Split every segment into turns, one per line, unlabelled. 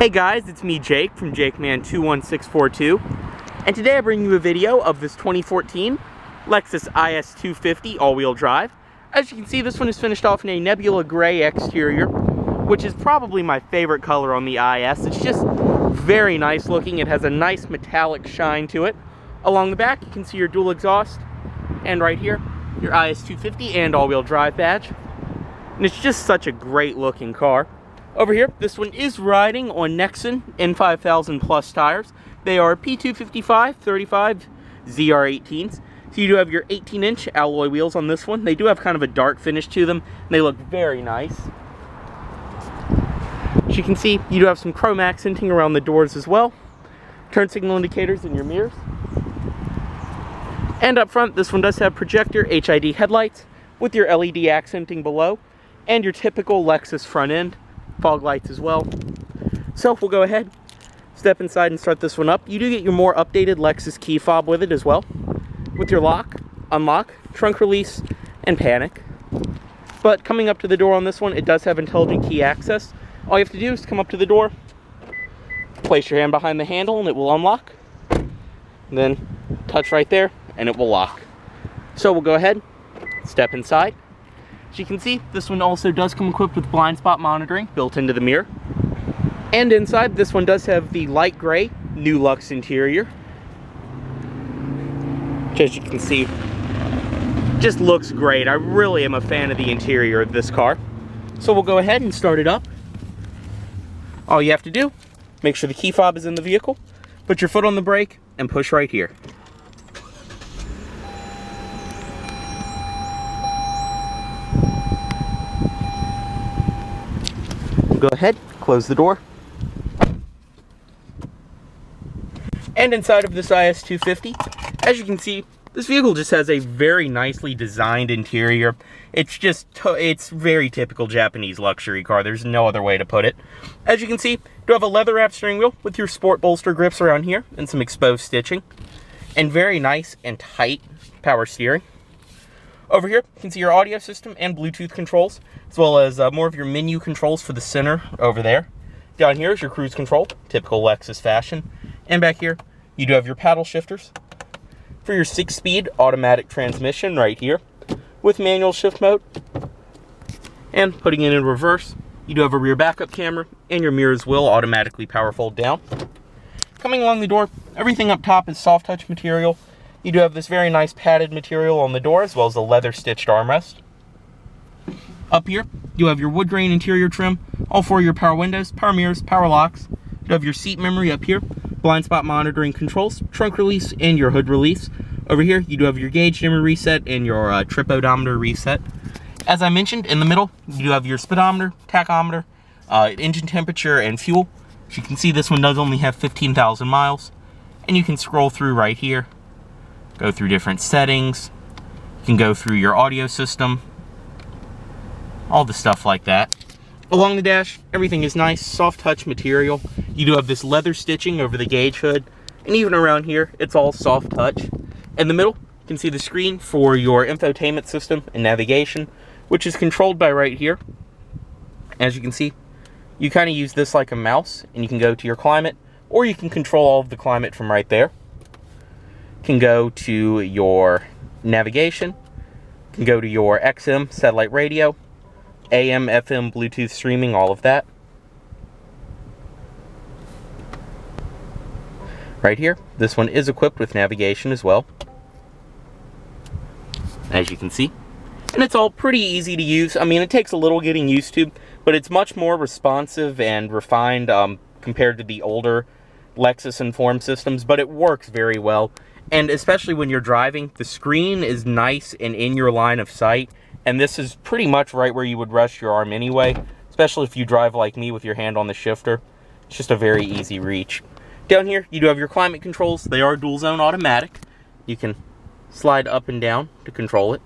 Hey guys, it's me Jake from JakeMan21642, and today I bring you a video of this 2014 Lexus IS250 all-wheel drive. As you can see, this one is finished off in a nebula gray exterior, which is probably my favorite color on the IS. It's just very nice looking. It has a nice metallic shine to it. Along the back, you can see your dual exhaust, and right here, your IS250 and all-wheel drive badge. And it's just such a great looking car. Over here, this one is riding on Nexen N5000 Plus tires. They are P255 35 ZR18s. So you do have your 18-inch alloy wheels on this one. They do have kind of a dark finish to them, and they look very nice. As you can see, you do have some chrome accenting around the doors as well. Turn signal indicators in your mirrors. And up front, this one does have projector HID headlights with your LED accenting below, and your typical Lexus front end. Fog lights as well. So we'll go ahead, step inside and start this one up. You do get your more updated Lexus key fob with it as well, with your lock, unlock, trunk release, and panic. But coming up to the door on this one, it does have intelligent key access. All you have to do is come up to the door, place your hand behind the handle and it will unlock, and then touch right there and it will lock. So we'll go ahead, step inside. As you can see, this one also does come equipped with blind spot monitoring built into the mirror. And inside, this one does have the light gray New Lux interior, which, as you can see, just looks great. I really am a fan of the interior of this car. So we'll go ahead and start it up. All you have to do, make sure the key fob is in the vehicle, put your foot on the brake, and push right here. Go ahead, close the door. And inside of this IS250, as you can see, this vehicle just has a very nicely designed interior. It's very typical Japanese luxury car. There's no other way to put it. As you can see, you do have a leather wrap steering wheel with your sport bolster grips around here and some exposed stitching. And very nice and tight power steering. Over here, you can see your audio system and Bluetooth controls, as well as more of your menu controls for the center over there. Down here is your cruise control, typical Lexus fashion. And back here, you do have your paddle shifters for your 6-speed automatic transmission right here with manual shift mode. And putting it in reverse, you do have a rear backup camera, and your mirrors will automatically power fold down. Coming along the door, everything up top is soft touch material. You do have this very nice padded material on the door, as well as a leather stitched armrest. Up here, you have your wood grain interior trim, all four of your power windows, power mirrors, power locks. You have your seat memory up here, blind spot monitoring controls, trunk release, and your hood release. Over here, you do have your gauge dimmer reset and your trip odometer reset. As I mentioned, in the middle, you do have your speedometer, tachometer, engine temperature, and fuel. As you can see, this one does only have 15,000 miles. And you can scroll through right here. Go through different settings. You can go through your audio system. All the stuff like that. Along the dash, everything is nice, soft touch material. You do have this leather stitching over the gauge hood. And even around here, it's all soft touch. In the middle, you can see the screen for your infotainment system and navigation, which is controlled by right here. As you can see, you kind of use this like a mouse, and you can go to your climate, or you can control all of the climate from right there. Can go to your navigation, can go to your XM satellite radio, AM, FM, Bluetooth streaming, all of that. Right here, this one is equipped with navigation as well, as you can see. And it's all pretty easy to use. I mean, it takes a little getting used to, but it's much more responsive and refined compared to the older Lexus Inform systems, but it works very well. And especially when you're driving, the screen is nice and in your line of sight. And this is pretty much right where you would rest your arm anyway, especially if you drive like me with your hand on the shifter. It's just a very easy reach. Down here, you do have your climate controls. They are dual zone automatic. You can slide up and down to control it.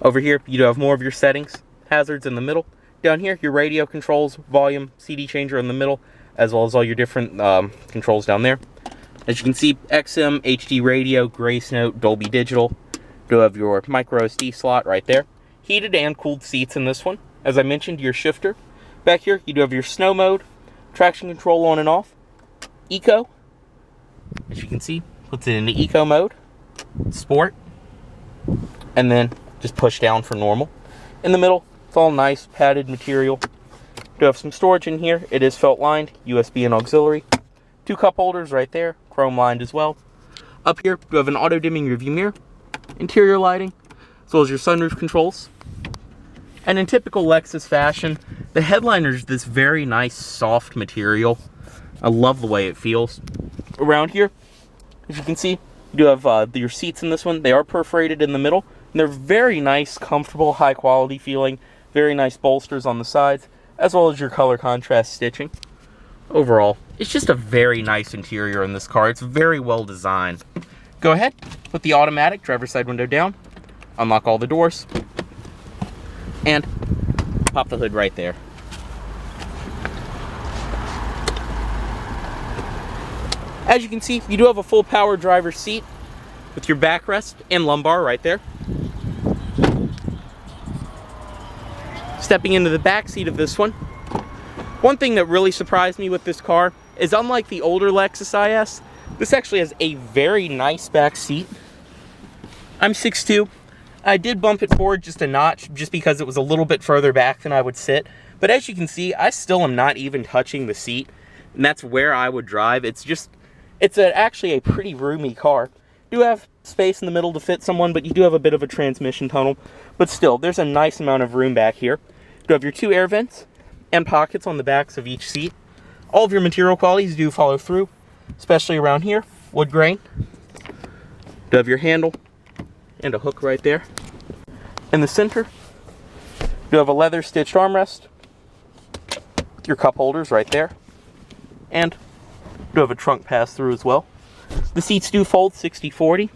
Over here, you do have more of your settings, hazards in the middle. Down here, your radio controls, volume, CD changer in the middle, as well as all your different controls down there. As you can see, XM, HD radio, Grace Note, Dolby Digital. You have your micro SD slot right there. Heated and cooled seats in this one. As I mentioned, your shifter. Back here, you do have your snow mode, traction control on and off, eco, as you can see, puts it into eco mode, sport, and then just push down for normal. In the middle, it's all nice padded material. Do have some storage in here. It is felt lined, USB and auxiliary. 2 cup holders right there, chrome lined as well. Up here, we have an auto dimming rearview mirror, interior lighting, as well as your sunroof controls. And in typical Lexus fashion, the headliner is this very nice soft material. I love the way it feels. Around here, as you can see, you do have your seats in this one. They are perforated in the middle, and they're very nice, comfortable, high quality feeling. Very nice bolsters on the sides, as well as your color contrast stitching. Overall, it's just a very nice interior in this car. It's very well designed. Go ahead, put the automatic driver's side window down, unlock all the doors, and pop the hood right there. As you can see, you do have a full power driver's seat with your backrest and lumbar right there. Stepping into the back seat of this one. One thing that really surprised me with this car is, unlike the older Lexus IS, this actually has a very nice back seat. I'm 6'2". I did bump it forward just a notch just because it was a little bit further back than I would sit. But as you can see, I still am not even touching the seat, and that's where I would drive. It's actually a pretty roomy car. You do have space in the middle to fit someone, but you do have a bit of a transmission tunnel. But still, there's a nice amount of room back here. You have your 2 air vents and pockets on the backs of each seat. All of your material qualities do follow through, especially around here. Wood grain. You have your handle and a hook right there. In the center, you have a leather stitched armrest with your cup holders right there. And you have a trunk pass through as well. The seats do fold 60/40.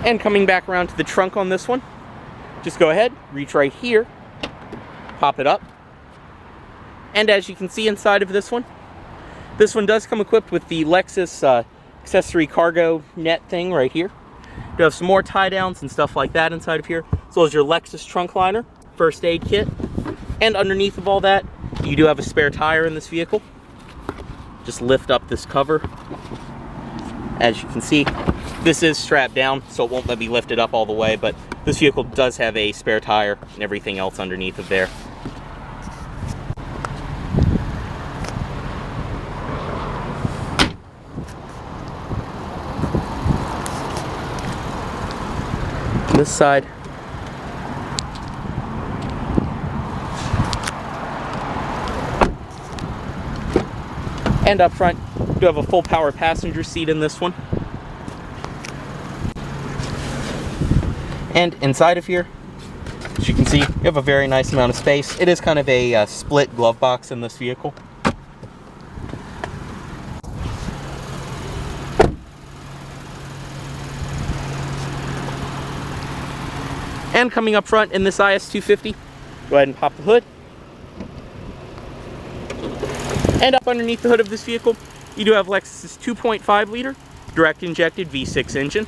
And coming back around to the trunk on this one, just go ahead, reach right here, pop it up. And as you can see inside of this one does come equipped with the Lexus accessory cargo net thing right here. You have some more tie downs and stuff like that inside of here, as well as your Lexus trunk liner, first aid kit. And underneath of all that, you do have a spare tire in this vehicle. Just lift up this cover. As you can see, this is strapped down, so it won't let me lift it up all the way, but this vehicle does have a spare tire and everything else underneath of there. This side, and up front, you do have a full power passenger seat in this one. And inside of here, as you can see, you have a very nice amount of space. It is kind of a split glove box in this vehicle. And coming up front in this IS250, go ahead and pop the hood. And up underneath the hood of this vehicle, you do have Lexus's 2.5 liter direct injected V6 engine.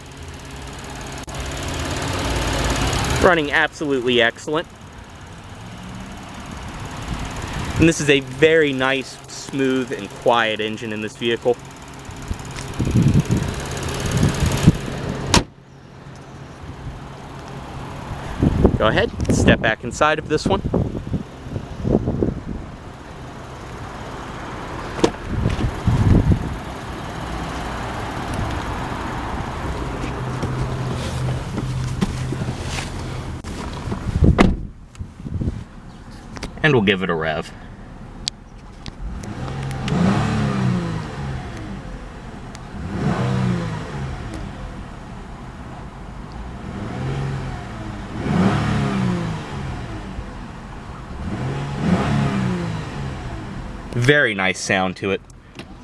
Running absolutely excellent. And this is a very nice, smooth, and quiet engine in this vehicle. Go ahead, step back inside of this one. And we'll give it a rev. Very nice sound to it.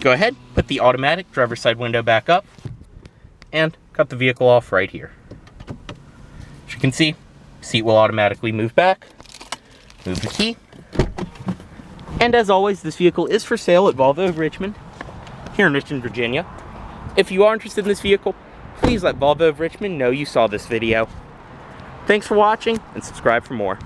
Go ahead, put the automatic driver's side window back up, and cut the vehicle off right here. As you can see, seat will automatically move back. Move the key. And as always, this vehicle is for sale at Volvo of Richmond, here in Richmond, Virginia. If you are interested in this vehicle, please let Volvo of Richmond know you saw this video. Thanks for watching, and subscribe for more.